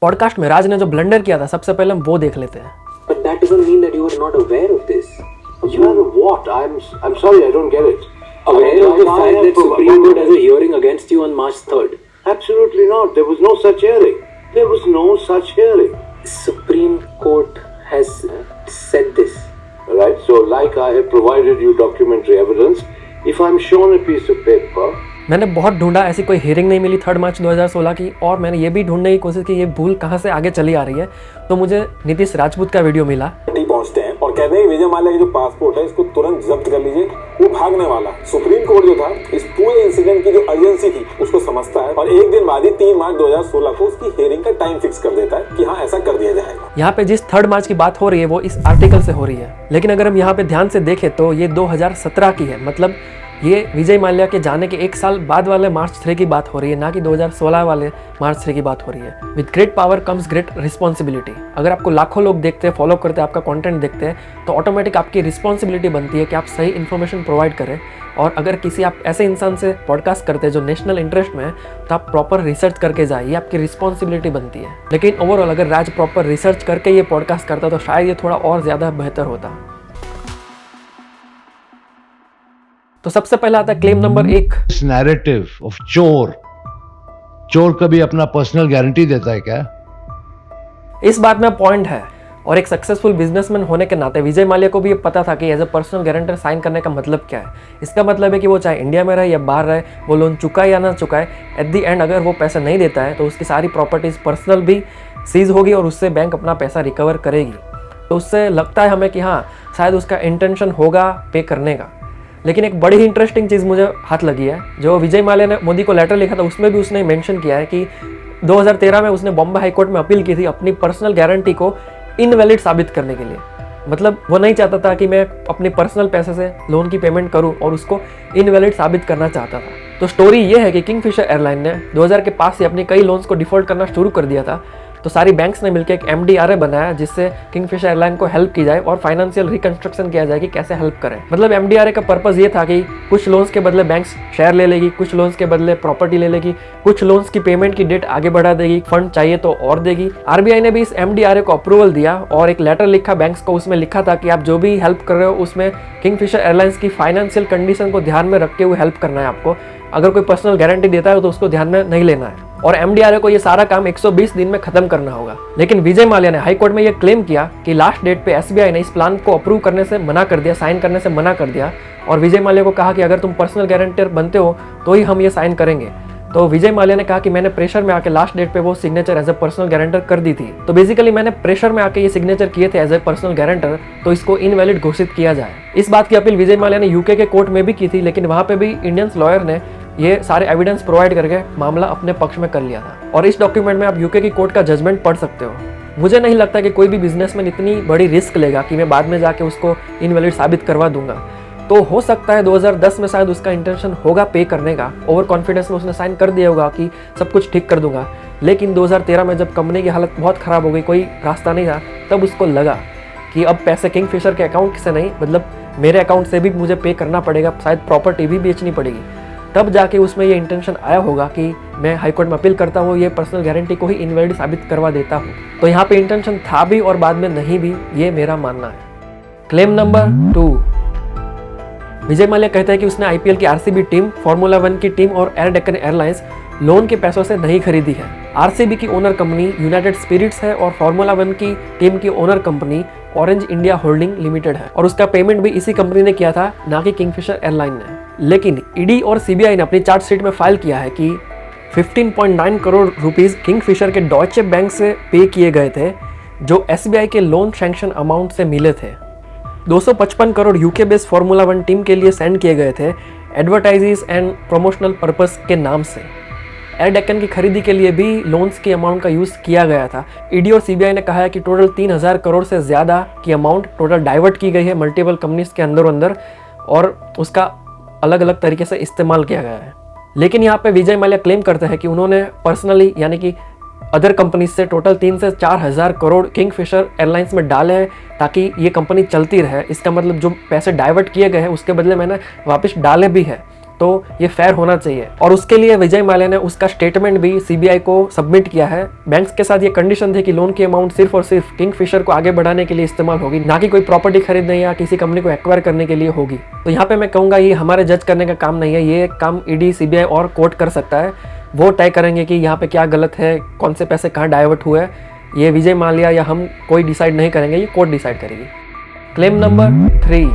Podcast में राज ने जो ब्लंडर किया था सबसे पहले हम वो देख लेते हैं। But that doesn't mean that you are not aware of this. You are what? I'm sorry, I don't get it. Aware of the fact that Supreme Court has a hearing against you on March 3rd. Absolutely not. There was no such hearing. There was no such hearing. Supreme Court has said this. Right? So, like I have provided you documentary evidence, if I'm shown a piece of paper, मैंने बहुत ढूंढा, ऐसी कोई hearing नहीं मिली 3 मार्च 2016 की, और मैंने ये भी ढूंढने की कोशिश की ये भूल कहाँ से आगे चली आ रही है। तो मुझे नीतीश राजपूत का वीडियो मिला। पहुंचते हैं और कहते हैं विजय माल्या का जो पासपोर्ट है इसको तुरंत जब्त कर लीजिए, वो भागने वाला। सुप्रीम कोर्ट जो था इस पूरे इंसिडेंट की जो अर्जेंसी थी उसको समझता है और एक दिन बाद ही 3 मार्च 2016 को उसकी हियरिंग का टाइम फिक्स कर देता है कि हाँ ऐसा कर दिया जाएगा। यहाँ पे जिस 3 मार्च की बात हो रही है वो इस आर्टिकल से हो रही है, लेकिन अगर हम यहाँ पे ध्यान से देखें तो ये 2017 की है। मतलब ये विजय माल्या के जाने के 1 साल बाद वाले मार्च 3 की बात हो रही है, ना कि 2016 वाले मार्च 3 की बात हो रही है। With great power comes great responsibility. अगर आपको लाखों लोग देखते हैं, फॉलो करते हैं, आपका कंटेंट देखते हैं, तो ऑटोमेटिक आपकी रिस्पॉन्सिबिलिटी बनती है कि आप सही इन्फॉर्मेशन प्रोवाइड करें। और अगर किसी आप ऐसे इंसान से पॉडकास्ट करते हैं जो नेशनल इंटरेस्ट में है, तो आप प्रॉपर रिसर्च करके जाइए, ये आपकी रिस्पॉन्सिबिलिटी बनती है। लेकिन ओवरऑल अगर राज प्रॉपर रिसर्च करके ये पॉडकास्ट करता तो शायद ये थोड़ा और ज़्यादा बेहतर होता। तो सबसे पहला आता है क्लेम नंबर 1। इस नैरेटिव ऑफ चोर कभी अपना पर्सनल गारंटी देता है क्या? इस बात में पॉइंट है, और एक सक्सेसफुल बिजनेसमैन होने के नाते विजय माल्या को भी ये पता था कि as a personal guarantor sign करने का मतलब क्या है। इसका मतलब है कि वो चाहे इंडिया में रहे या बाहर रहे, वो लोन चुकाए या ना चुकाए, एट द एंड अगर वो पैसा नहीं देता है तो उसकी सारी प्रॉपर्टीज पर्सनल भी सीज होगी और उससे बैंक अपना पैसा रिकवर करेगी। तो उससे लगता है हमें कि हाँ शायद उसका इंटेंशन होगा पे करने का। लेकिन एक बड़ी ही इंटरेस्टिंग चीज़ मुझे हाथ लगी है, जो विजय माल्या ने मोदी को लेटर लिखा था उसमें भी उसने मेंशन किया है कि 2013 में उसने बॉम्बे हाई कोर्ट में अपील की थी अपनी पर्सनल गारंटी को इनवैलिड साबित करने के लिए। मतलब वो नहीं चाहता था कि मैं अपने पर्सनल पैसे से लोन की पेमेंट करूं और उसको इनवैलिड साबित करना चाहता था। तो स्टोरी ये है कि किंगफिशर एयरलाइन ने 2000 के पास से अपने कई लोन्स को डिफॉल्ट करना शुरू कर दिया था। तो सारी बैंक्स ने मिलकर एक MDRA बनाया जिससे किंगफिशर एयरलाइन को हेल्प की जाए और फाइनेंशियल रिकंस्ट्रक्शन किया जाए कि कैसे हेल्प करें। मतलब MDRA का पर्पस ये था कि कुछ लोन्स के बदले बैंक्स शेयर ले लेगी, कुछ लोन्स के बदले प्रॉपर्टी ले लेगी, कुछ लोन्स की पेमेंट की डेट आगे बढ़ा देगी, फंड चाहिए तो और देगी। RBI ने भी इस MDRA को अप्रूवल दिया और एक लेटर लिखा बैंक्स को, उसमें लिखा था कि आप जो भी हेल्प कर रहे हो उसमें किंगफिशर एयरलाइंस की फाइनेंशियल कंडीशन को ध्यान में रखते हुए हेल्प करना है आपको। अगर कोई पर्सनल गारंटी देता है तो उसको ध्यान में नहीं लेना है और MDRA को ये सारा काम 120 दिन में खत्म करना होगा। लेकिन विजय माल्या ने हाई कोर्ट में ये क्लेम किया कि लास्ट डेट पे SBI ने इस प्लान को अप्रूव करने से मना कर दिया, साइन करने से मना कर दिया, और विजय माल्या को कहा कि अगर तुम पर्सनल गारंटर बनते हो तो ही हम ये साइन करेंगे। तो विजय माल्या ने कहा कि मैंने प्रेशर में आके लास्ट डेट पे वो signature as a personal guarantor कर दी थी। तो बेसिकली मैंने प्रेशर में आके ये सिग्नेचर किए थे एज ए पर्सनल गारंटर, तो इसको इनवैलिड घोषित किया जाए। इस बात की अपील विजय माल्या ने UK के कोर्ट में भी की थी, लेकिन वहां पे भी इंडियन लॉयर ने ये सारे एविडेंस प्रोवाइड करके मामला अपने पक्ष में कर लिया था। और इस डॉक्यूमेंट में आप UK की कोर्ट का जजमेंट पढ़ सकते हो। मुझे नहीं लगता कि कोई भी बिजनेसमैन इतनी बड़ी रिस्क लेगा कि मैं बाद में जाके उसको इनवैलिड साबित करवा दूंगा। तो हो सकता है 2010 में शायद उसका इंटेंशन होगा पे करने का, ओवर कॉन्फिडेंस में उसने साइन कर दिया होगा कि सब कुछ ठीक कर दूंगा। लेकिन 2013 में जब कंपनी की हालत बहुत ख़राब हो गई, कोई रास्ता नहीं था, तब उसको लगा कि अब पैसे किंगफिशर के अकाउंट से नहीं, मतलब मेरे अकाउंट से भी मुझे पे करना पड़ेगा, शायद प्रॉपर्टी भी बेचनी पड़ेगी। तब जाके उसमें ये इंटेंशन आया होगा कि मैं हाई कोर्ट में अपील करता हूँ, ये पर्सनल गारंटी को ही इनवैलिड साबित करवा देता हूँ। तो यहाँ पे इंटेंशन था भी और बाद में नहीं भी, ये मेरा मानना है। Claim number 2। विजय माल्या कहता है कि उसने IPL की RCB टीम, फॉर्मूला 1 की टीम और एयर डेक्कन एयरलाइंस लोन के पैसों से नहीं खरीदी है। RCB की ओनर कंपनी यूनाइटेड स्पिरिट्स है और फॉर्मूला 1 की टीम की owner company orange India holding limited है, और उसका पेमेंट भी इसी कंपनी ने किया था, ना कि किंगफिशर एयरलाइन ने। लेकिन ED और CBI ने अपनी चार्जशीट में फाइल किया है कि 15.9 करोड़ रुपीस किंगफिशर के डॉयचे बैंक से पे किए गए थे, जो SBI के लोन सैंक्शन अमाउंट से मिले थे। 255 crore UK based formula 1 team के लिए सेंड किए गए थे एडवर्टाइजीज एंड प्रमोशनल पर्पस के नाम से। एयर डेक्कन की खरीदी के लिए भी लोन्स की अमाउंट का यूज़ किया गया था। ED और CBI ने कहा है कि टोटल 3000 करोड़ से ज़्यादा की अमाउंट टोटल डाइवर्ट की गई है मल्टीपल कंपनीज के अंदर और उसका अलग अलग तरीके से इस्तेमाल किया गया है। लेकिन यहाँ पे विजय माल्या क्लेम करते हैं कि उन्होंने पर्सनली यानी कि अदर कंपनीज से टोटल 3 से 4 हज़ार करोड़ किंगफिशर एयरलाइंस में डाले हैं ताकि ये कंपनी चलती रहे। इसका मतलब जो पैसे डाइवर्ट किए गए हैं उसके बदले मैंने वापस डाले भी है। तो ये फेयर होना चाहिए। और उसके लिए विजय माल्या ने उसका स्टेटमेंट भी सीबीआई को सबमिट किया है। बैंक्स के साथ ये कंडीशन थी कि लोन की अमाउंट सिर्फ और सिर्फ किंगफिशर को आगे बढ़ाने के लिए इस्तेमाल होगी, ना कि कोई प्रॉपर्टी खरीदने या किसी कंपनी को एक्वायर करने के लिए होगी। तो यहाँ पे मैं कहूँगा ये हमारे जज करने का काम नहीं है, ये काम ईडी, सीबीआई और कोर्ट कर सकता है। वो तय करेंगे कि यहाँ पे क्या गलत है, कौन से पैसे कहाँ डाइवर्ट हुए। ये विजय माल्या या हम कोई डिसाइड नहीं करेंगे, ये कोर्ट डिसाइड करेगी। क्लेम नंबर 3,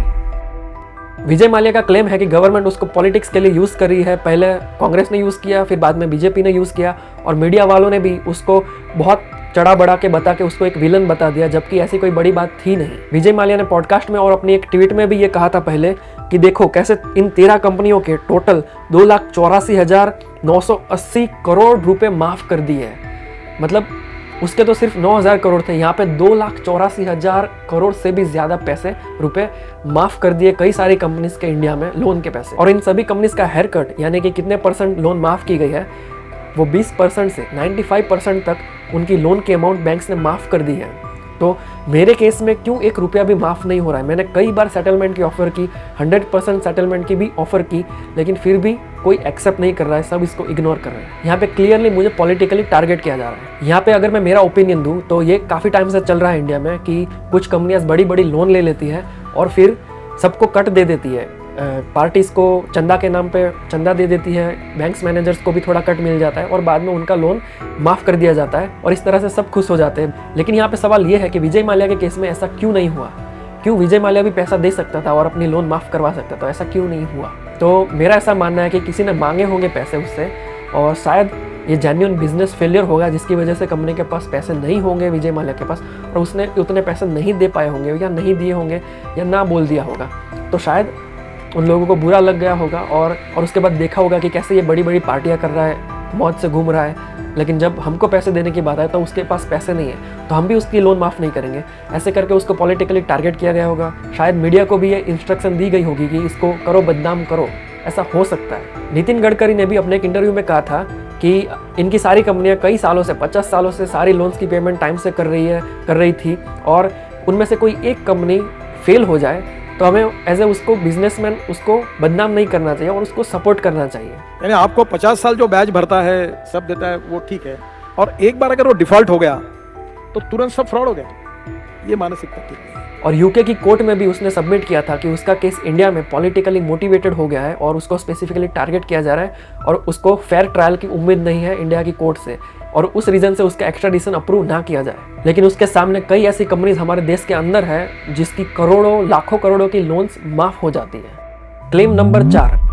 विजय माल्या का क्लेम है कि गवर्नमेंट उसको पॉलिटिक्स के लिए यूज़ कर रही है। पहले कांग्रेस ने यूज़ किया, फिर बाद में बीजेपी ने यूज़ किया, और मीडिया वालों ने भी उसको बहुत चढ़ा बढ़ा के बता के उसको एक विलन बता दिया, जबकि ऐसी कोई बड़ी बात थी नहीं। विजय माल्या ने पॉडकास्ट में और अपनी एक ट्वीट में भी ये कहा था पहले कि देखो कैसे इन 13 कंपनियों के टोटल 2,84,980 करोड़ रुपए माफ़ कर दिए हैं। मतलब उसके तो सिर्फ 9,000 करोड़ थे, यहाँ पे 2,84,000 करोड़ से भी ज़्यादा पैसे रुपए माफ़ कर दिए कई सारी कंपनीज के इंडिया में लोन के पैसे। और इन सभी कंपनीज का हेयर कट यानी कि कितने परसेंट लोन माफ़ की गई है, वो 20% से 95% तक उनकी लोन की अमाउंट बैंक्स ने माफ़ कर दी है। तो मेरे केस में क्यों 1 रुपया भी माफ़ नहीं हो रहा है? मैंने कई बार सेटलमेंट की ऑफ़र की, 100% सेटलमेंट की भी ऑफ़र की, लेकिन फिर भी कोई एक्सेप्ट नहीं कर रहा है, सब इसको इग्नोर कर रहे हैं। यहाँ पे क्लियरली मुझे पॉलिटिकली टारगेट किया जा रहा है। यहाँ पे अगर मैं मेरा ओपिनियन दूँ तो ये काफ़ी टाइम से चल रहा है इंडिया में कि कुछ कंपनियाँ बड़ी बड़ी लोन ले लेती है और फिर सबको कट दे देती है, पार्टीज़ को चंदा के नाम पे चंदा दे देती है, बैंक्स मैनेजर्स को भी थोड़ा कट मिल जाता है और बाद में उनका लोन माफ़ कर दिया जाता है और इस तरह से सब खुश हो जाते हैं। लेकिन यहाँ पे सवाल ये है कि विजय माल्या के केस में ऐसा क्यों नहीं हुआ? क्यों विजय माल्या भी पैसा दे सकता था और अपनी लोन माफ़ करवा सकता था, ऐसा क्यों नहीं हुआ? तो मेरा ऐसा मानना है कि किसी ने मांगे होंगे पैसे उससे, और शायद ये जेन्युइन बिजनेस फेलियर होगा जिसकी वजह से कंपनी के पास पैसे नहीं होंगे विजय माल्या के पास, और उसने उतने पैसे नहीं दे पाए होंगे या नहीं दिए होंगे या ना बोल दिया होगा। तो शायद उन लोगों को बुरा लग गया होगा और उसके बाद देखा होगा कि कैसे ये बड़ी बड़ी पार्टियां कर रहा है, मौज से घूम रहा है, लेकिन जब हमको पैसे देने की बात आए तो उसके पास पैसे नहीं है, तो हम भी उसकी लोन माफ़ नहीं करेंगे। ऐसे करके उसको पॉलिटिकली टारगेट किया गया होगा। शायद मीडिया को भी ये इंस्ट्रक्शन दी गई होगी कि इसको करो, बदनाम करो, ऐसा हो सकता है। नितिन गडकरी ने भी अपने एक इंटरव्यू में कहा था कि इनकी सारी कंपनियां कई सालों से, 50 सालों से सारी लोन्स की पेमेंट टाइम से कर रही थी, और उनमें से कोई एक कंपनी फेल हो जाए तो हमें एज ए उसको बिजनेसमैन उसको बदनाम नहीं करना चाहिए और उसको सपोर्ट करना चाहिए। यानी आपको 50 साल जो बैच भरता है, सब देता है, वो ठीक है, और एक बार अगर वो डिफॉल्ट हो गया तो तुरंत सब फ्रॉड हो गया, ये मानसिकता ठीक है। और यूके की कोर्ट में भी उसने सबमिट किया था कि उसका केस इंडिया में पॉलिटिकली मोटिवेटेड हो गया है और उसको स्पेसिफिकली टारगेट किया जा रहा है और उसको फेयर ट्रायल की उम्मीद नहीं है इंडिया की कोर्ट से, और उस रीजन से उसका एक्स्ट्राडिशन अप्रूव ना किया जाए। लेकिन उसके सामने कई ऐसी कंपनीज हमारे देश के अंदर है जिसकी करोड़ों लाखों करोड़ों की लोन्स माफ हो जाती है। क्लेम नंबर 4,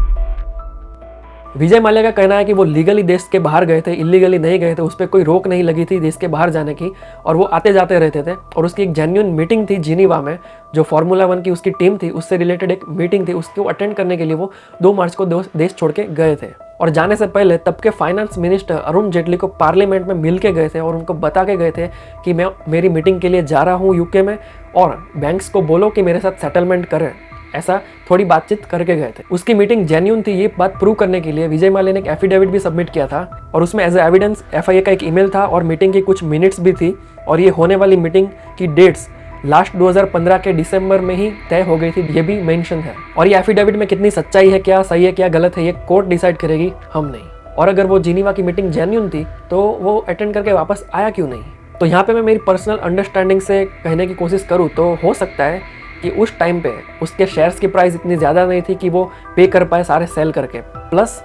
विजय माल्या का कहना है कि वो लीगली देश के बाहर गए थे, इलीगली नहीं गए थे, उस पर कोई रोक नहीं लगी थी देश के बाहर जाने की, और वो आते जाते रहते थे। और उसकी एक जेन्युइन मीटिंग थी जिनीवा में, जो फार्मूला 1 की उसकी टीम थी उससे रिलेटेड एक मीटिंग थी, उसको अटेंड करने के लिए वो 2 मार्च को देश छोड़ के गए थे। और जाने से पहले तब के फाइनेंस मिनिस्टर अरुण जेटली को पार्लियामेंट में मिल के गए थे और उनको बता के गए थे कि मैं मेरी मीटिंग के लिए जा रहा हूँ यूके में, और बैंक्स को बोलो कि मेरे साथ सेटलमेंट करें, ऐसा थोड़ी बातचीत करके गए थे। उसकी मीटिंग जेन्युइन थी, ये बात प्रूव करने के लिए विजय माल्या ने एक एफिडेविट भी सबमिट किया था, और उसमें एज ए एविडेंस एफआईए का एक ईमेल था और मीटिंग की कुछ मिनट्स भी थी, और ये होने वाली मीटिंग की डेट्स लास्ट 2015 के दिसंबर में ही तय हो गई थी, ये भी मेंशन है। और ये एफिडेविट में कितनी सच्चाई है, क्या सही है क्या गलत है, ये कोर्ट डिसाइड करेगी, हम नहीं। और अगर वो जिनीवा की मीटिंग जेन्युइन थी तो वो अटेंड करके वापस आया क्यों नहीं? तो यहाँ पे मैं मेरी पर्सनल अंडरस्टैंडिंग से कहने की कोशिश करूँ तो हो सकता है कि उस टाइम पे उसके शेयर्स की प्राइस इतनी ज़्यादा नहीं थी कि वो पे कर पाए सारे सेल करके, प्लस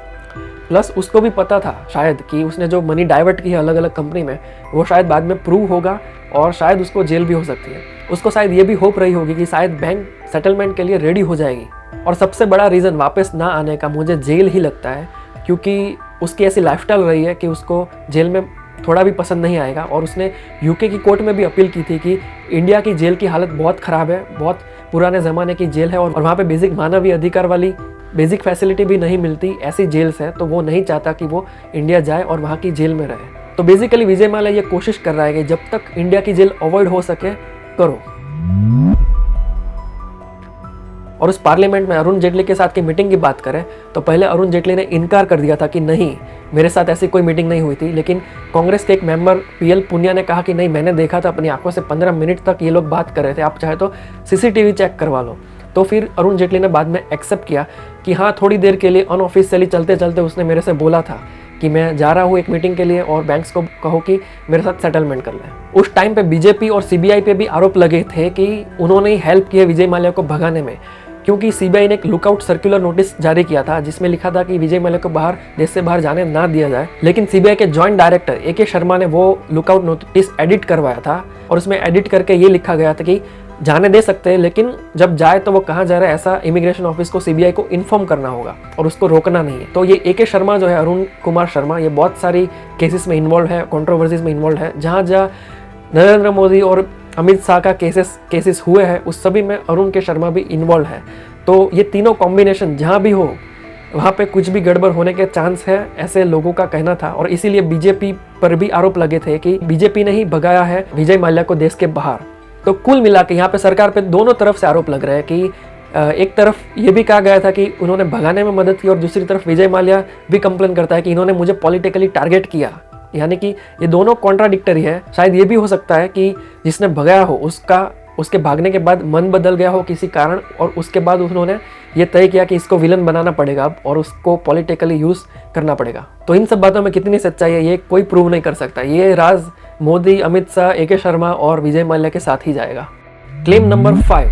उसको भी पता था शायद कि उसने जो मनी डाइवर्ट की है अलग अलग कंपनी में, वो शायद बाद में प्रूव होगा और शायद उसको जेल भी हो सकती है। उसको शायद ये भी होप रही होगी कि शायद बैंक सेटलमेंट के लिए रेडी हो जाएगी। और सबसे बड़ा रीज़न वापस ना आने का मुझे जेल ही लगता है, क्योंकि उसकी ऐसी लाइफस्टाइल रही है कि उसको जेल में थोड़ा भी पसंद नहीं आएगा। और उसने यूके की कोर्ट में भी अपील की थी कि इंडिया की जेल की हालत बहुत ख़राब है, बहुत पुराने ज़माने की जेल है, और वहाँ पे बेसिक मानवीय अधिकार वाली बेसिक फैसिलिटी भी नहीं मिलती, ऐसी जेल्स है, तो वो नहीं चाहता कि वो इंडिया जाए और वहाँ की जेल में रहे। तो बेसिकली विजय माल्या ये कोशिश कर रहा है कि जब तक इंडिया की जेल अवॉइड हो सके करो। और उस पार्लियामेंट में अरुण जेटली के साथ की मीटिंग की बात करें तो पहले अरुण जेटली ने इनकार कर दिया था कि नहीं, मेरे साथ ऐसी कोई मीटिंग नहीं हुई थी। लेकिन कांग्रेस के एक मेंबर पीएल पुनिया ने कहा कि नहीं, मैंने देखा था अपनी आंखों से, 15 मिनट तक ये लोग बात कर रहे थे, आप चाहे तो सीसीटीवी चेक करवा लो। तो फिर अरुण जेटली ने बाद में एक्सेप्ट किया कि कि हाँ थोड़ी देर के लिए अनऑफिशियली चलते चलते उसने मेरे से बोला था कि मैं जा रहा हूँ एक मीटिंग के लिए और बैंक्स को कहो कि मेरे साथ सेटलमेंट कर लें। उस टाइम पे बीजेपी और सीबीआई पे भी आरोप लगे थे कि उन्होंने ही हेल्प की है विजय माल्या को भगाने में, क्योंकि सीबीआई ने एक लुकआउट सर्कुलर नोटिस जारी किया था जिसमें लिखा था कि विजय माल्या को देश से बाहर जाने ना दिया जाए। लेकिन सीबीआई के जॉइंट डायरेक्टर ए.के. शर्मा ने वो लुकआउट नोटिस एडिट करवाया था और उसमें एडिट करके ये लिखा गया था कि जाने दे सकते हैं, लेकिन जब जाए तो वो कहाँ जा रहा है ऐसा इमिग्रेशन ऑफिस को सीबीआई को इन्फॉर्म करना होगा और उसको रोकना नहीं है। तो ये ए.के. शर्मा जो है, अरुण कुमार शर्मा, ये बहुत सारी केसेस में इन्वॉल्व है, कंट्रोवर्सीज में इन्वॉल्व है। जहाँ जहाँ नरेंद्र मोदी और अमित शाह का केसेस हुए हैं उस सभी में अरुण के शर्मा भी इन्वॉल्व है। तो ये तीनों कॉम्बिनेशन जहाँ भी हो वहाँ पे कुछ भी गड़बड़ होने के चांस है, ऐसे लोगों का कहना था। और इसीलिए बीजेपी पर भी आरोप लगे थे कि बीजेपी ने ही भगाया है विजय माल्या को देश के बाहर। तो कुल मिला के यहाँ पे सरकार पे दोनों तरफ से आरोप लग रहे हैं कि एक तरफ ये भी कहा गया था कि उन्होंने भगाने में मदद की और दूसरी तरफ विजय माल्या भी कंप्लेन करता है कि इन्होंने मुझे पॉलिटिकली टारगेट किया। यानी कि ये दोनों कॉन्ट्राडिक्टरी है। शायद ये भी हो सकता है कि जिसने भगाया हो उसके भागने के बाद मन बदल गया हो किसी कारण और उसके बाद उन्होंने ये तय किया कि इसको विलन बनाना पड़ेगा अब और उसको पॉलिटिकली यूज करना पड़ेगा। तो इन सब बातों में कितनी सच्चाई है ये कोई प्रूव नहीं कर सकता। ये राज मोदी, अमित शाह, ए.के. शर्मा और विजय माल्या के साथ ही जाएगा। क्लेम नंबर 5,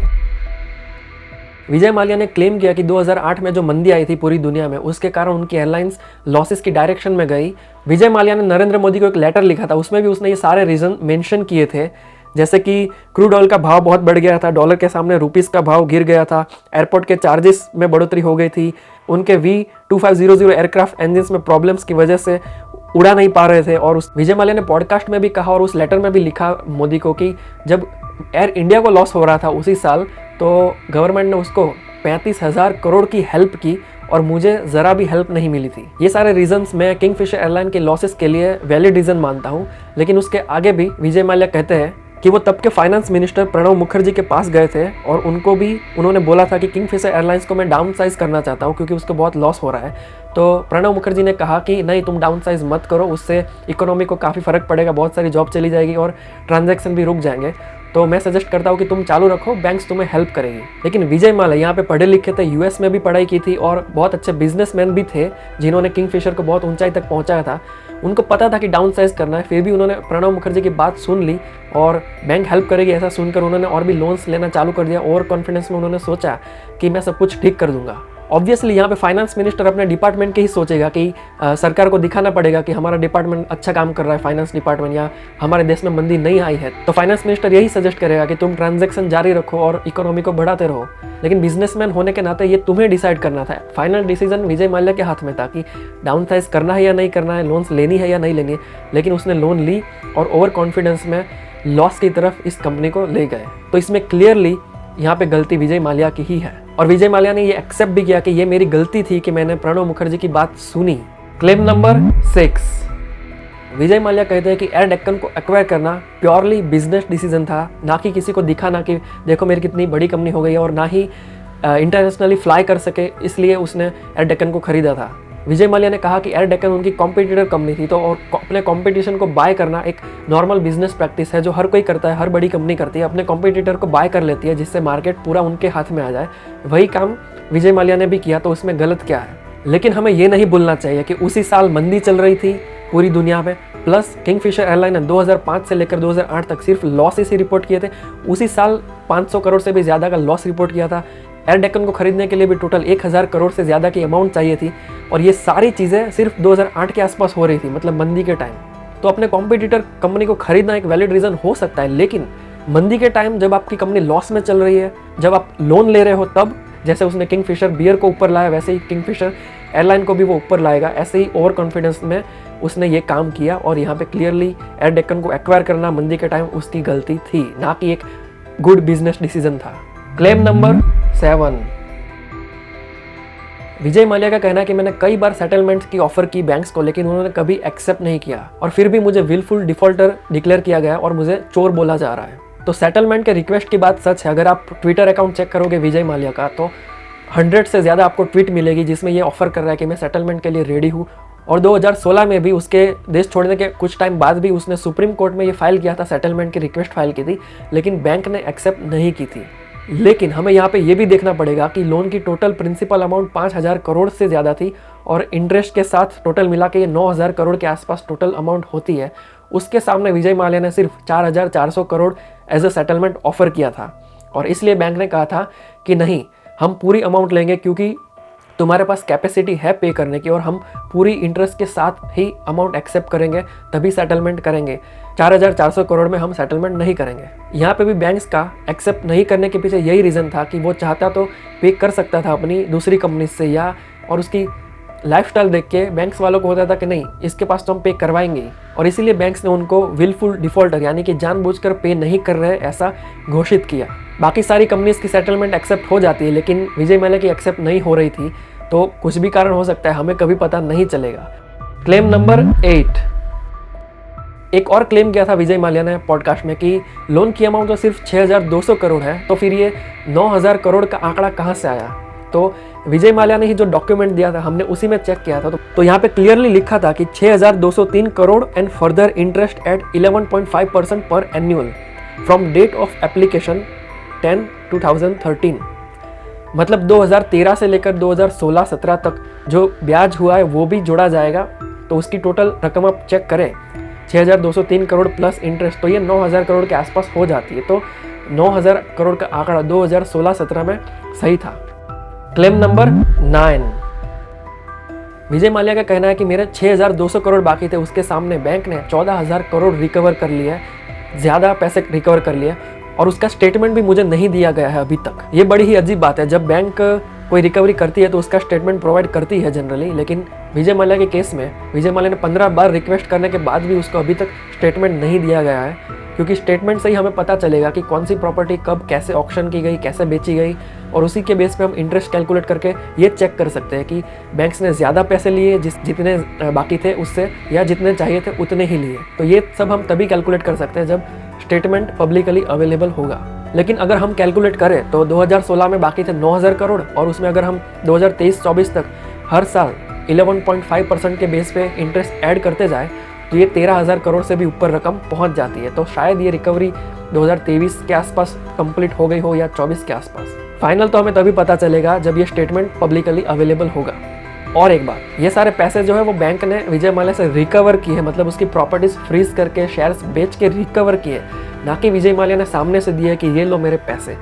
विजय माल्या ने क्लेम किया कि 2008 में जो मंदी आई थी पूरी दुनिया में उसके कारण उनकी एयरलाइंस लॉसेस की डायरेक्शन में गई। विजय माल्या ने नरेंद्र मोदी को एक लेटर लिखा था, उसमें भी उसने ये सारे रीजन मेंशन किए थे, जैसे कि क्रूड ऑयल का भाव बहुत बढ़ गया था, डॉलर के सामने रुपीस का भाव गिर गया था, एयरपोर्ट के चार्जेस में बढ़ोतरी हो गई थी, उनके V2500 एयरक्राफ्ट इंजन्स में प्रॉब्लम्स की वजह से उड़ा नहीं पा रहे थे। और उस विजय माल्या ने पॉडकास्ट में भी कहा और उस लेटर में भी लिखा मोदी को कि जब एयर इंडिया को लॉस हो रहा था उसी साल तो गवर्नमेंट ने उसको 35,000 करोड़ की हेल्प की और मुझे ज़रा भी हेल्प नहीं मिली थी। ये सारे रीजंस मैं किंगफिशर एयरलाइन के लॉसेस के लिए वैलिड रीजन मानता हूँ। लेकिन उसके आगे भी विजय माल्या कहते हैं कि वो तब के फाइनेंस मिनिस्टर प्रणब मुखर्जी के पास गए थे और उन्होंने बोला था कि किंगफिशर एयरलाइंस को मैं डाउन साइज करना चाहता हूँ क्योंकि उसको बहुत लॉस हो रहा है। तो प्रणब मुखर्जी ने कहा कि नहीं, तुम डाउन साइज मत करो, उससे इकोनॉमी को काफ़ी फ़र्क पड़ेगा, बहुत सारी जॉब चली जाएगी और ट्रांजैक्शन भी रुक जाएंगे। तो मैं सजेस्ट करता हूँ कि तुम चालू रखो, बैंक्स तुम्हें हेल्प करेगी। लेकिन विजय माल्या यहाँ पे पढ़े लिखे थे, यूएस में भी पढ़ाई की थी और बहुत अच्छे बिजनेसमैन भी थे जिन्होंने किंगफिशर को बहुत ऊंचाई तक पहुँचाया था। उनको पता था कि डाउन साइज करना है, फिर भी उन्होंने प्रणब मुखर्जी की बात सुन ली और बैंक हेल्प करेगी ऐसा सुनकर उन्होंने और भी लोन्स लेना चालू कर दिया। ओवर कॉन्फिडेंस में उन्होंने सोचा कि मैं सब कुछ ठीक कर दूंगा। ऑब्वियसली यहाँ पे फाइनेंस मिनिस्टर अपने डिपार्टमेंट के ही सोचेगा कि सरकार को दिखाना पड़ेगा कि हमारा डिपार्टमेंट अच्छा काम कर रहा है, फाइनेंस डिपार्टमेंट, या हमारे देश में मंदी नहीं आई है। तो फाइनेंस मिनिस्टर यही सजेस्ट करेगा कि तुम ट्रांजैक्शन जारी रखो और इकोनॉमी को बढ़ाते रहो। लेकिन बिजनेसमैन होने के नाते ये तुम्हें डिसाइड करना था। फाइनल डिसीजन विजय माल्या के हाथ में था कि डाउन साइज करना है या नहीं करना है, लोन्स लेनी है या नहीं लेनी है। लेकिन उसने लोन ली और ओवर कॉन्फिडेंस में लॉस की तरफ इस कंपनी को ले गए। तो इसमें क्लियरली यहाँ पे गलती विजय माल्या की ही है और विजय माल्या ने ये एक्सेप्ट भी किया कि ये मेरी गलती थी कि मैंने प्रणब मुखर्जी की बात सुनी। क्लेम नंबर 6, विजय माल्या कहते हैं कि एयर डेक्कन को एक्वायर करना प्योरली बिजनेस डिसीजन था, ना कि किसी को दिखाना कि देखो मेरी कितनी बड़ी कंपनी हो गई है, और ना ही इंटरनेशनली फ्लाई कर सके इसलिए उसने एयर डेक्कन को खरीदा था। विजय माल्या ने कहा कि एयर डेक्कन उनकी कॉम्पिटिटर कंपनी थी, तो और अपने कॉम्पिटिशन को बाय करना एक नॉर्मल बिजनेस प्रैक्टिस है जो हर कोई करता है, हर बड़ी कंपनी करती है, अपने कॉम्पिटिटर को बाय कर लेती है जिससे मार्केट पूरा उनके हाथ में आ जाए। वही काम विजय माल्या ने भी किया, तो उसमें गलत क्या है। लेकिन हमें ये नहीं भूलना चाहिए कि उसी साल मंदी चल रही थी पूरी दुनिया में, प्लस किंगफिशर एयरलाइन ने 2005 से लेकर 2008 तक सिर्फ लॉसेस ही रिपोर्ट किए थे। उसी साल 500 करोड़ से भी ज़्यादा का लॉस रिपोर्ट किया था। एयर डेक्कन को खरीदने के लिए भी टोटल 1000 करोड़ से ज़्यादा की अमाउंट चाहिए थी और ये सारी चीज़ें सिर्फ 2008 के आसपास हो रही थी, मतलब मंदी के टाइम। तो अपने कॉम्पिटिटर कंपनी को खरीदना एक वैलिड रीज़न हो सकता है, लेकिन मंदी के टाइम जब आपकी कंपनी लॉस में चल रही है, जब आप लोन ले रहे हो, तब जैसे उसने किंगफिशर बियर को ऊपर लाया वैसे ही किंगफिशर एयरलाइन को भी वो ऊपर लाएगा। ऐसे ही ओवर कॉन्फिडेंस में उसने ये काम किया और यहाँ पे क्लियरली एयर डेक्कन को एक्वायर करना मंदी के टाइम उसकी गलती थी, ना कि एक गुड बिजनेस डिसीजन था। क्लेम नंबर 7, विजय माल्या का कहना है कि मैंने कई बार सेटलमेंट की ऑफर की बैंक्स को, लेकिन उन्होंने कभी एक्सेप्ट नहीं किया और फिर भी मुझे विलफुल डिफॉल्टर डिक्लेयर किया गया और मुझे चोर बोला जा रहा है। तो सेटलमेंट के रिक्वेस्ट की बात सच है। अगर आप ट्विटर अकाउंट चेक करोगे विजय माल्या का, तो 100 से ज़्यादा आपको ट्वीट मिलेगी जिसमें ये ऑफर कर रहा है कि मैं सेटलमेंट के लिए रेडी हूँ। और 2016 में भी उसके देश छोड़ने के कुछ टाइम बाद भी उसने सुप्रीम कोर्ट में ये फाइल किया था, सेटलमेंट की रिक्वेस्ट फाइल की थी, लेकिन बैंक ने एक्सेप्ट नहीं की थी। लेकिन हमें यहाँ पे ये भी देखना पड़ेगा कि लोन की टोटल प्रिंसिपल अमाउंट 5,000 करोड़ से ज़्यादा थी और इंटरेस्ट के साथ टोटल मिला के ये 9,000 करोड़ के आसपास टोटल अमाउंट होती है। उसके सामने विजय माल्या ने सिर्फ 4,400 crore as a settlement offer किया था और इसलिए बैंक ने कहा था कि नहीं, हम पूरी अमाउंट लेंगे क्योंकि तुम्हारे पास कैपेसिटी है पे करने की और हम पूरी इंटरेस्ट के साथ ही अमाउंट एक्सेप्ट करेंगे, तभी सेटलमेंट करेंगे। 4,400 करोड़ में हम सेटलमेंट नहीं करेंगे। यहाँ पे भी बैंक्स का एक्सेप्ट नहीं करने के पीछे यही रीज़न था कि वो चाहता तो पे कर सकता था अपनी दूसरी कंपनी से या, और उसकी लाइफस्टाइल देख के बैंक्स वालों को होता था कि नहीं, इसके पास तो हम पे करवाएंगे, और इसीलिए बैंक्स ने उनको विलफुल डिफॉल्टर यानी कि जानबूझकर पे नहीं कर रहे ऐसा घोषित किया। बाकी सारी कंपनीज की सेटलमेंट एक्सेप्ट हो जाती है, लेकिन विजय माल्या की एक्सेप्ट नहीं हो रही थी, तो कुछ भी कारण हो सकता है, हमें कभी पता नहीं चलेगा। क्लेम नंबर 8, एक और क्लेम किया था विजय माल्या ने पॉडकास्ट में कि लोन की अमाउंट तो सिर्फ 6,200 करोड़ है, तो फिर ये 9,000 करोड़ का आंकड़ा कहाँ से आया। तो विजय माल्या ने ही जो डॉक्यूमेंट दिया था, हमने उसी में चेक किया था, तो यहाँ पे क्लियरली लिखा था कि 6,203 crore and further interest at 11.5% पर annual from date of application 10/2013। मतलब 2013 से लेकर 2016-17 तक जो ब्याज हुआ है वो भी जोड़ा जाएगा, तो उसकी टोटल रकम आप चेक करें 6,203 करोड़ प्लस इंटरेस्ट, तो ये 9,000 करोड़ के आसपास हो जाती है। तो 9,000 करोड़ का आंकड़ा 2016-17 में सही था। क्लेम नंबर 9, विजय माल्या का कहना है कि मेरे 6,200 करोड़ बाकी थे, उसके सामने बैंक ने 14,000 करोड़ रिकवर कर लिए, ज़्यादा पैसे रिकवर कर लिए, और उसका स्टेटमेंट भी मुझे नहीं दिया गया है अभी तक। ये बड़ी ही अजीब बात है, जब बैंक कोई रिकवरी करती है तो उसका स्टेटमेंट प्रोवाइड करती है जनरली, लेकिन विजय माल्या के केस में विजय माल्या ने 15 बार रिक्वेस्ट करने के बाद भी उसको अभी तक स्टेटमेंट नहीं दिया गया है, क्योंकि स्टेटमेंट से ही हमें पता चलेगा कि कौन सी प्रॉपर्टी कब कैसे ऑक्शन की गई, कैसे बेची गई, और उसी के बेस पे हम इंटरेस्ट कैलकुलेट करके ये चेक कर सकते हैं कि बैंक्स ने ज़्यादा पैसे लिए जितने बाकी थे उससे, या जितने चाहिए थे उतने ही लिए। तो ये सब हम तभी कैलकुलेट कर सकते हैं जब स्टेटमेंट पब्लिकली अवेलेबल होगा। लेकिन अगर हम कैलकुलेट करें तो 2016 में बाकी थे 9,000 करोड़, और उसमें अगर हम 2023-24 तक हर साल 11.5% के बेस पे इंटरेस्ट ऐड करते जाए तो ये 13,000 करोड़ से भी ऊपर रकम पहुंच जाती है। तो शायद ये रिकवरी 2023 के आसपास कंप्लीट हो गई हो या 24 के आसपास। फाइनल तो हमें तभी पता चलेगा जब ये स्टेटमेंट पब्लिकली अवेलेबल होगा। और एक बात, ये सारे पैसे जो है वो बैंक ने विजय माल्या से रिकवर किए, मतलब उसकी प्रॉपर्टीज फ्रीज करके शेयर्स बेच के रिकवर किए, ना कि विजय माल्या ने सामने से दिए कि ये लो मेरे पैसे।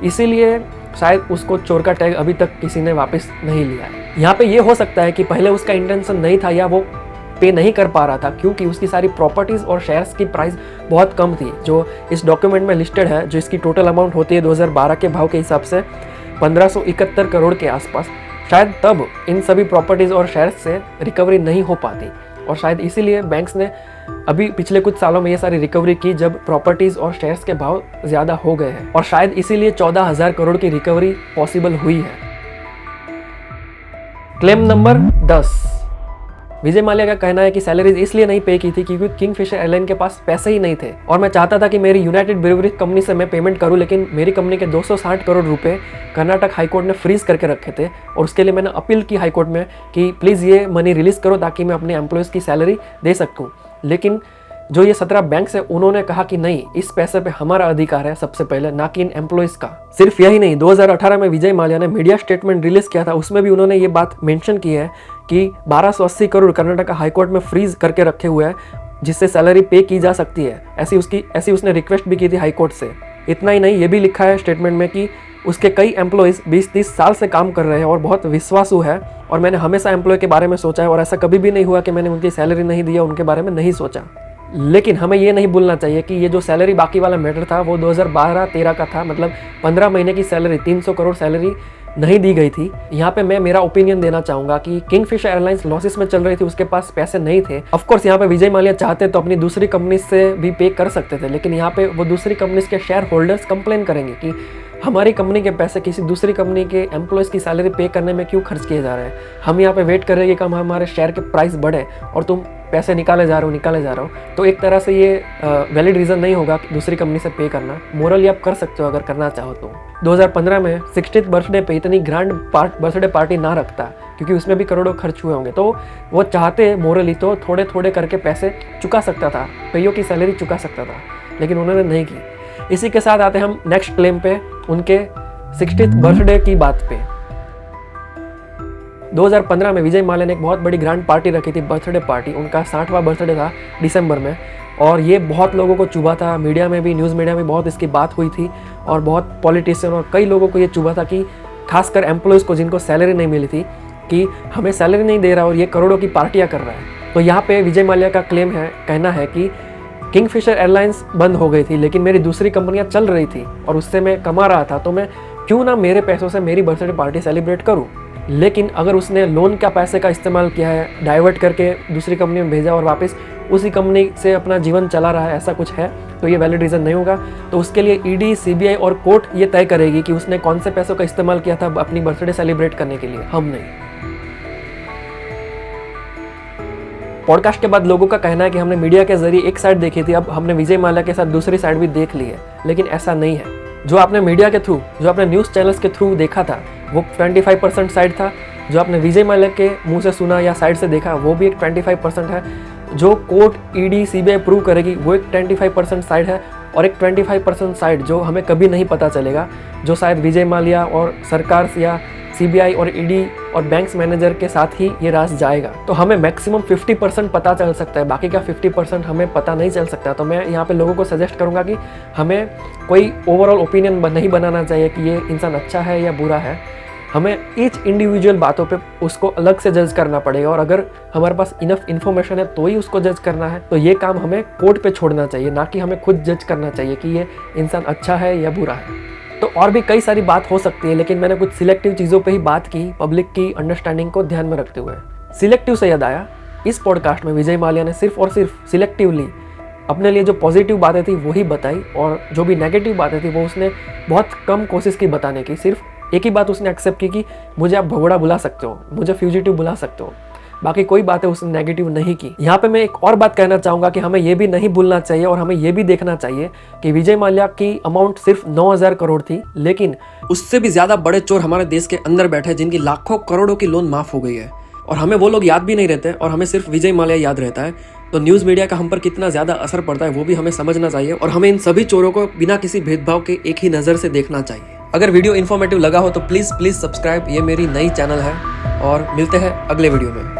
इसीलिए शायद उसको चोर का टैग अभी तक किसी ने वापस नहीं लिया है। यहाँ पे ये हो सकता है कि पहले उसका इंटेंशन नहीं था या वो पे नहीं कर पा रहा था, क्योंकि उसकी सारी प्रॉपर्टीज और शेयर्स की प्राइस बहुत कम थी, जो इस डॉक्यूमेंट में लिस्टेड है, जो इसकी टोटल अमाउंट होती है 2012 के भाव के हिसाब से 1571 करोड़ के आसपास। शायद तब इन सभी प्रॉपर्टीज और शेयर्स से रिकवरी नहीं हो पाती, और शायद इसीलिए बैंक्स ने अभी पिछले कुछ सालों में ये सारी रिकवरी की जब प्रॉपर्टीज और शेयर्स के भाव ज़्यादा हो गए हैं, और शायद इसीलिए 14,000 करोड़ की रिकवरी पॉसिबल हुई है। क्लेम नंबर 10, विजय माल्या का कहना है कि सैलरीज इसलिए नहीं पे की थी क्योंकि किंगफिशर एयरलाइन के पास पैसे ही नहीं थे, और मैं चाहता था कि मेरी यूनाइटेड ब्रूवरीज कंपनी से मैं पेमेंट करूं, लेकिन मेरी कंपनी के 260 करोड़ रुपए कर्नाटक हाईकोर्ट ने फ्रीज करके रखे थे, और उसके लिए मैंने अपील की हाईकोर्ट में कि प्लीज़ ये मनी रिलीज करो ताकि मैं अपने एम्प्लॉयज़ की सैलरी दे सकूँ। लेकिन जो ये 17 बैंक्स है उन्होंने कहा कि नहीं, इस पैसे पे हमारा अधिकार है सबसे पहले, ना कि इन एम्प्लॉयज़ का। सिर्फ यही नहीं, 2018 में विजय माल्या ने मीडिया स्टेटमेंट रिलीज किया था, उसमें भी उन्होंने ये बात मेंशन की है कि 1280 करोड़ कर्नाटक हाईकोर्ट में फ्रीज करके रखे हुए हैं, जिससे सैलरी पे की जा सकती है। ऐसी उसने रिक्वेस्ट भी की थी हाईकोर्ट से। इतना ही नहीं, ये भी लिखा है स्टेटमेंट में कि उसके कई एम्प्लॉयज़ 20-30 साल से काम कर रहे हैं और बहुत विश्वासु है, और मैंने हमेशा एम्प्लॉय के बारे में सोचा है, और ऐसा कभी भी नहीं हुआ कि मैंने उनकी सैलरी नहीं दी या उनके बारे में नहीं सोचा। लेकिन हमें ये नहीं भूलना चाहिए कि ये जो सैलरी बाकी वाला मैटर था वो 2012-13 का था, मतलब 15 महीने की सैलरी, 300 करोड़ सैलरी नहीं दी गई थी। यहाँ पे मैं मेरा ओपिनियन देना चाहूँगा कि किंगफिशर एयरलाइंस लॉसेस में चल रही थी, उसके पास पैसे नहीं थे। ऑफ कोर्स यहाँ पे विजय माल्या चाहते तो अपनी दूसरी कंपनी से भी पे कर सकते थे, लेकिन यहाँ पे वो दूसरी कंपनी के शेयर होल्डर्स कंप्लेन करेंगे कि हमारी कंपनी के पैसे किसी दूसरी कंपनी के एम्प्लॉयज़ की सैलरी पे करने में क्यों खर्च किए जा रहे हैं। हम यहाँ पे वेट कर रहे हैं कि कम हमारे शेयर के प्राइस बढ़े और तुम पैसे निकाले जा रहे हो। तो एक तरह से ये वैलिड रीज़न नहीं होगा कि दूसरी कंपनी से पे करना। मोरली आप कर सकते हो अगर करना चाहो तो। 2015 में 60th बर्थडे पे इतनी ग्रैंड बर्थडे पार्टी ना रखता, क्योंकि उसमें भी करोड़ों खर्च हुए होंगे। तो वो चाहते मोरली तो थोड़े थोड़े करके पैसे चुका सकता था, कईयों की सैलरी चुका सकता था, लेकिन उन्होंने नहीं की। इसी के साथ आते हम नेक्स्ट क्लेम पे, उनके 60th बर्थडे की बात पे 2015 में विजय माल्या ने एक बहुत बड़ी ग्रैंड पार्टी रखी थी, बर्थडे पार्टी। उनका 60वां बर्थडे था दिसंबर में, और ये बहुत लोगों को चुभा था। मीडिया में भी, न्यूज़ मीडिया में बहुत इसकी बात हुई थी, और बहुत पॉलिटिशियन और कई लोगों को ये चुभा था कि खासकर एम्प्लॉयज़ को जिनको सैलरी नहीं मिली थी, कि हमें सैलरी नहीं दे रहा और ये करोड़ों की पार्टियाँ कर रहा है। तो यहाँ पे विजय माल्या का क्लेम है, कहना है कि किंगफिशर एयरलाइंस बंद हो गई थी, लेकिन मेरी दूसरी कंपनियां चल रही थी और उससे मैं कमा रहा था, तो मैं क्यों ना मेरे पैसों से मेरी बर्थडे पार्टी सेलिब्रेट करूं। लेकिन अगर उसने लोन का पैसे का इस्तेमाल किया है, डाइवर्ट करके दूसरी कंपनी में भेजा और वापस उसी कंपनी से अपना जीवन चला रहा है, ऐसा कुछ है, तो ये वैलिड रीज़न नहीं होगा। तो उसके लिए ईडी, सीबीआई और कोर्ट ये तय करेगी कि उसने कौन से पैसों का इस्तेमाल किया था अपनी बर्थडे सेलिब्रेट करने के लिए, हम नहीं। पॉडकास्ट के बाद लोगों का कहना है कि हमने मीडिया के जरिए एक साइड देखी थी, अब हमने विजय माल्या के साथ दूसरी साइड भी देख ली है, लेकिन ऐसा नहीं है। जो आपने मीडिया के थ्रू, जो आपने न्यूज़ चैनल्स के थ्रू देखा था, वो 25% साइड था। जो आपने विजय माल्या के मुंह से सुना या साइड से देखा, वो भी एक 25% है। जो कोर्ट, ईडी, सीबीआई प्रूव करेगी, वो एक 25% साइड है, और एक 25% साइड जो हमें कभी नहीं पता चलेगा, जो शायद विजय माल्या और सरकार या सीबीआई और ईडी और बैंक्स मैनेजर के साथ ही ये राज जाएगा। तो हमें मैक्सिमम 50% पता चल सकता है, बाकी का 50% हमें पता नहीं चल सकता। तो मैं यहाँ पे लोगों को सजेस्ट करूँगा कि हमें कोई ओवरऑल ओपिनियन नहीं बनाना चाहिए कि ये इंसान अच्छा है या बुरा है। हमें ईच इंडिविजुअल बातों पे उसको अलग से जज करना पड़ेगा, और अगर हमारे पास इनफ इन्फॉर्मेशन है तो ही उसको जज करना है। तो ये काम हमें कोर्ट पे छोड़ना चाहिए, ना कि हमें खुद जज करना चाहिए कि ये इंसान अच्छा है या बुरा है। तो और भी कई सारी बात हो सकती है, लेकिन मैंने कुछ सिलेक्टिव चीज़ों पे ही बात की, पब्लिक की अंडरस्टैंडिंग को ध्यान में रखते हुए। सिलेक्टिव से याद आया, इस पॉडकास्ट में विजय माल्या ने सिर्फ और सिर्फ सिलेक्टिवली अपने लिए जो पॉजिटिव बातें थी वही बताई, और जो भी नेगेटिव बातें थी वो उसने बहुत कम कोशिश की बताने की। सिर्फ एक ही बात उसने एक्सेप्ट की कि मुझे आप भगोड़ा बुला सकते हो, मुझे फ्यूजिटिव बुला सकते हो, बाकी कोई बातें उसने नेगेटिव नहीं की। यहाँ पे मैं एक और बात कहना चाहूँगा कि हमें ये भी नहीं भूलना चाहिए और हमें ये भी देखना चाहिए कि विजय माल्या की अमाउंट सिर्फ 9,000 करोड़ थी, लेकिन उससे भी ज़्यादा बड़े चोर हमारे देश के अंदर बैठे जिनकी लाखों करोड़ों की लोन माफ़ हो गई है, और हमें वो लोग याद भी नहीं रहते, और हमें सिर्फ विजय माल्या याद रहता है। तो न्यूज़ मीडिया का हम पर कितना ज़्यादा असर पड़ता है वो भी हमें समझना चाहिए, और हमें इन सभी चोरों को बिना किसी भेदभाव के एक ही नज़र से देखना चाहिए। अगर वीडियो इन्फॉर्मेटिव लगा हो तो प्लीज़ सब्सक्राइब, ये मेरी नई चैनल है, और मिलते हैं अगले वीडियो में।